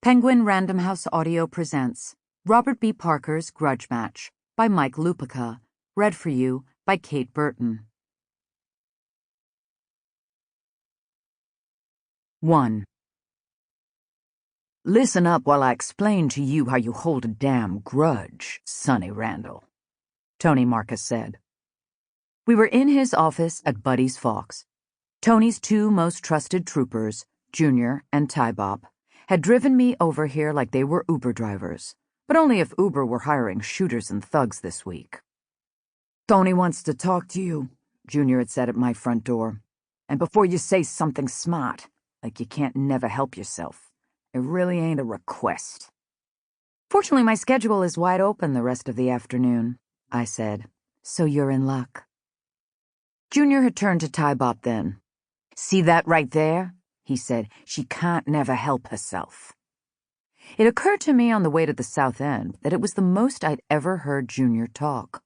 Penguin Random House Audio presents Robert B. Parker's Grudge Match by Mike Lupica, read for you by Kate Burton. 1. Listen up while I explain to you how you hold a damn grudge, Sunny Randall, Tony Marcus said. We were in his office at Buddy's Fox. Tony's two most trusted troopers, Junior and Ty Bob, had driven me over here like they were Uber drivers, but only if Uber were hiring shooters and thugs this week. Tony wants to talk to you, Junior had said at my front door. And before you say something smart, like you can't never help yourself, it really ain't a request. Fortunately, my schedule is wide open the rest of the afternoon, I said, so you're in luck. Junior had turned to Ty Bob then. See that right there? He said. She can't never help herself. It occurred to me on the way to the South End that it was the most I'd ever heard Junior talk.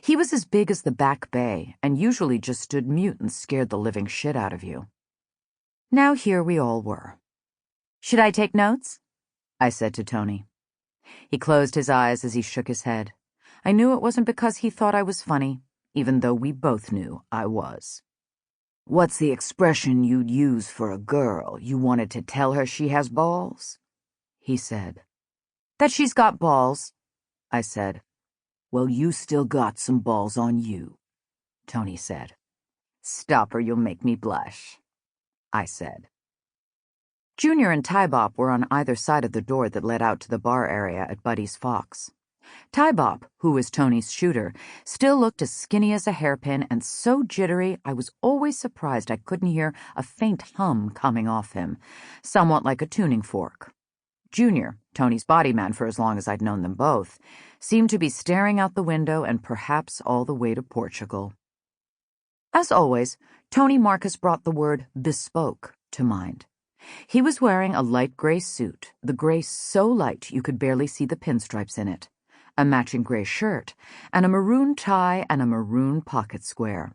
He was as big as the Back Bay and usually just stood mute and scared the living shit out of you. Now here we all were. Should I take notes? I said to Tony. He closed his eyes as he shook his head. I knew it wasn't because he thought I was funny, even though we both knew I was. What's the expression you'd use for a girl? You wanted to tell her she has balls? He said. That she's got balls, I said. Well, you still got some balls on you, Tony said. Stop or you'll make me blush, I said. Junior and Ty Bob were on either side of the door that led out to the bar area at Buddy's Fox. Ty Bob, who was Tony's shooter, still looked as skinny as a hairpin and so jittery I was always surprised I couldn't hear a faint hum coming off him, somewhat like a tuning fork. Junior, Tony's body man for as long as I'd known them both, seemed to be staring out the window and perhaps all the way to Portugal. As always, Tony Marcus brought the word bespoke to mind. He was wearing a light gray suit, the gray so light you could barely see the pinstripes in it, a matching gray shirt, and a maroon tie and a maroon pocket square.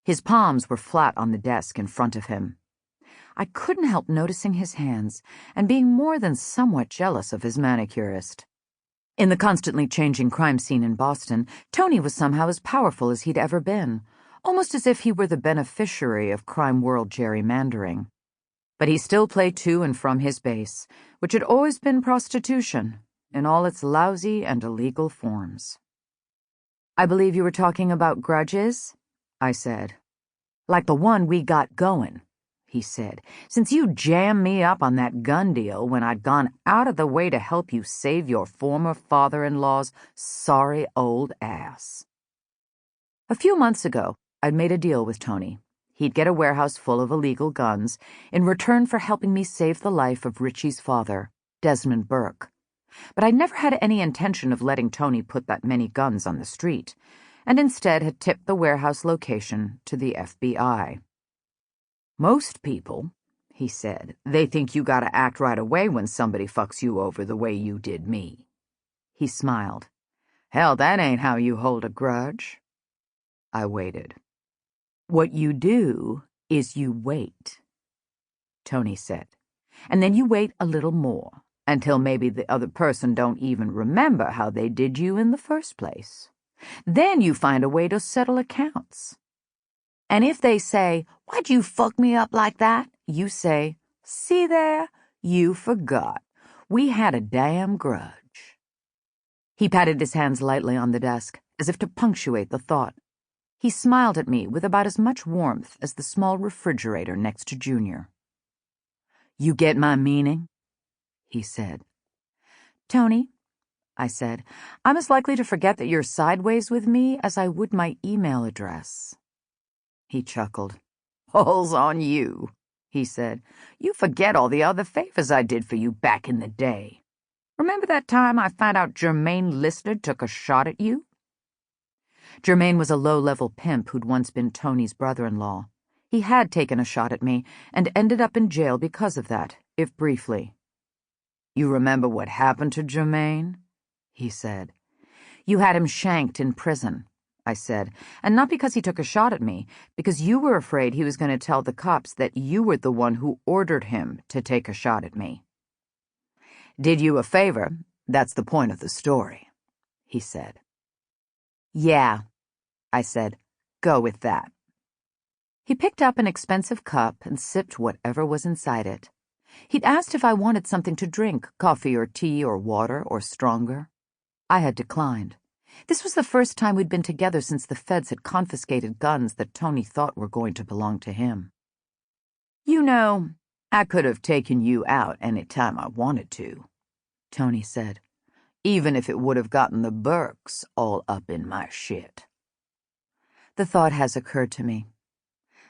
His palms were flat on the desk in front of him. I couldn't help noticing his hands and being more than somewhat jealous of his manicurist. In the constantly changing crime scene in Boston, Tony was somehow as powerful as he'd ever been, almost as if he were the beneficiary of crime world gerrymandering. But he still played to and from his base, which had always been prostitution, in all its lousy and illegal forms. I believe you were talking about grudges, I said. Like the one we got going, he said, since you jammed me up on that gun deal when I'd gone out of the way to help you save your former father-in-law's sorry old ass. A few months ago, I'd made a deal with Tony. He'd get a warehouse full of illegal guns in return for helping me save the life of Richie's father, Desmond Burke. But I'd never had any intention of letting Tony put that many guns on the street, and instead had tipped the warehouse location to the FBI. Most people, he said, they think you gotta act right away when somebody fucks you over the way you did me. He smiled. Hell, that ain't how you hold a grudge. I waited. What you do is you wait, Tony said, and then you wait a little more, until maybe the other person don't even remember how they did you in the first place. Then you find a way to settle accounts. And if they say, why'd you fuck me up like that? You say, see there, you forgot. We had a damn grudge. He patted his hands lightly on the desk, as if to punctuate the thought. He smiled at me with about as much warmth as the small refrigerator next to Junior. You get my meaning? He said. Tony, I said, I'm as likely to forget that you're sideways with me as I would my email address. He chuckled. All's on you, he said. You forget all the other favors I did for you back in the day. Remember that time I found out Jermaine Lister took a shot at you? Jermaine was a low-level pimp who'd once been Tony's brother-in-law. He had taken a shot at me and ended up in jail because of that, if briefly. You remember what happened to Jermaine? He said. You had him shanked in prison, I said, and not because he took a shot at me, because you were afraid he was going to tell the cops that you were the one who ordered him to take a shot at me. Did you a favor. That's the point of the story, he said. Yeah, I said. Go with that. He picked up an expensive cup and sipped whatever was inside it. He'd asked if I wanted something to drink, coffee or tea or water or stronger. I had declined. This was the first time we'd been together since the feds had confiscated guns that Tony thought were going to belong to him. You know, I could have taken you out any time I wanted to, Tony said, even if it would have gotten the Burks all up in my shit. The thought has occurred to me.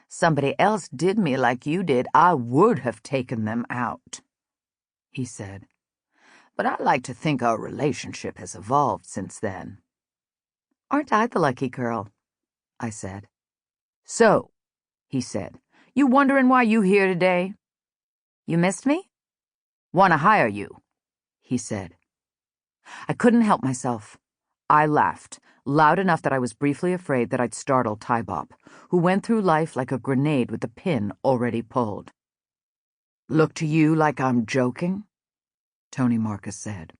Somebody else did me like you did, I would have taken them out, he said. But I like to think our relationship has evolved since then. Aren't I the lucky girl? I said. So, he said, you wondering why you here today? You missed me? Want to hire you, he said. I couldn't help myself. I laughed, loud enough that I was briefly afraid that I'd startle Tybop, who went through life like a grenade with the pin already pulled. Look to you like I'm joking? Tony Marcus said.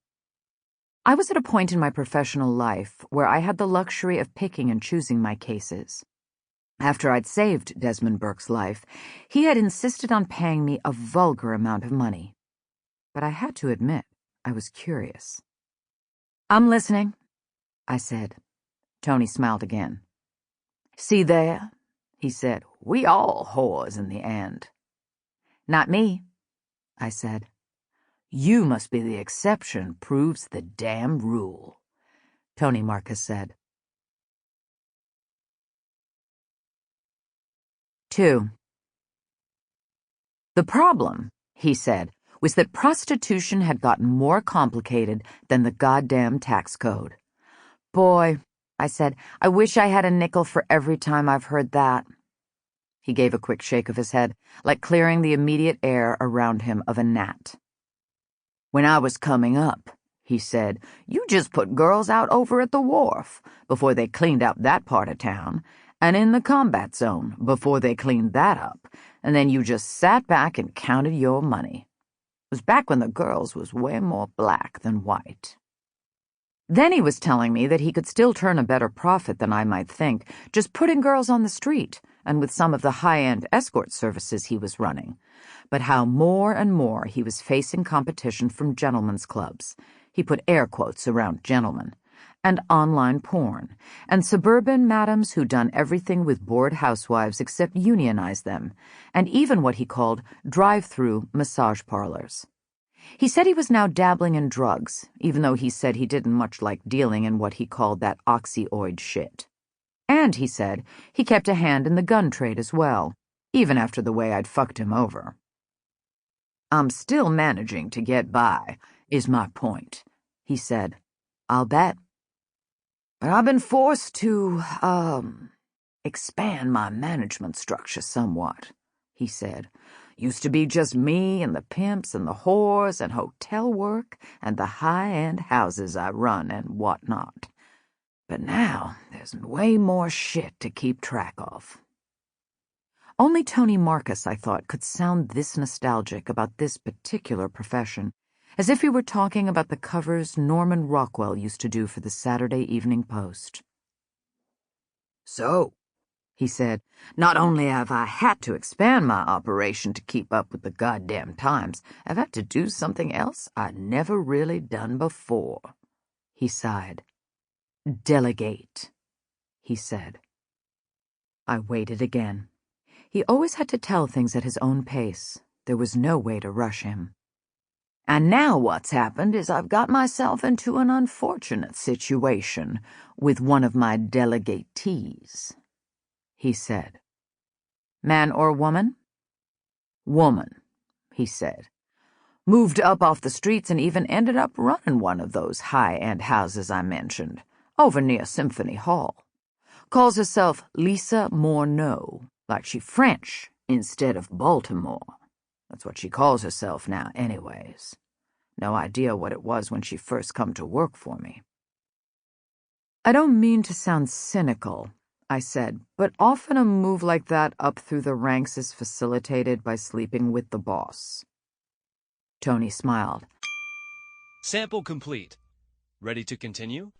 I was at a point in my professional life where I had the luxury of picking and choosing my cases. After I'd saved Desmond Burke's life, he had insisted on paying me a vulgar amount of money. But I had to admit, I was curious. I'm listening, I said. Tony smiled again. See there, he said, we all whores in the end. Not me, I said. You must be the exception proves the damn rule, Tony Marcus said. 2. The problem, he said, was that prostitution had gotten more complicated than the goddamn tax code. Boy, I said, I wish I had a nickel for every time I've heard that. He gave a quick shake of his head, like clearing the immediate air around him of a gnat. When I was coming up, he said, you just put girls out over at the wharf before they cleaned up that part of town, and in the combat zone before they cleaned that up, and then you just sat back and counted your money. It was back when the girls was way more black than white. Then he was telling me that he could still turn a better profit than I might think, just putting girls on the street and with some of the high-end escort services he was running, but how more and more he was facing competition from gentlemen's clubs, he put air quotes around gentlemen, and online porn, and suburban madams who'd done everything with bored housewives except unionize them, and even what he called drive-through massage parlors. He said he was now dabbling in drugs, even though he said he didn't much like dealing in what he called that oxyoid shit. And, he said, he kept a hand in the gun trade as well, even after the way I'd fucked him over. I'm still managing to get by, is my point, he said. I'll bet. But I've been forced to, expand my management structure somewhat, he said. Used to be just me and the pimps and the whores and hotel work and the high-end houses I run and whatnot. But now there's way more shit to keep track of. Only Tony Marcus, I thought, could sound this nostalgic about this particular profession, as if he were talking about the covers Norman Rockwell used to do for the Saturday Evening Post. So, he said, not only have I had to expand my operation to keep up with the goddamn times, I've had to do something else I'd never really done before. He sighed. Delegate, he said. I waited again. He always had to tell things at his own pace. There was no way to rush him. And now what's happened is I've got myself into an unfortunate situation with one of my delegatees, he said. Man or woman? Woman, he said. Moved up off the streets and even ended up running one of those high-end houses I mentioned, over near Symphony Hall. Calls herself Lisa Morneau, like she French instead of Baltimore. That's what she calls herself now anyways. No idea what it was when she first come to work for me. I don't mean to sound cynical, I said, but often a move like that up through the ranks is facilitated by sleeping with the boss. Tony smiled. Sample complete. Ready to continue?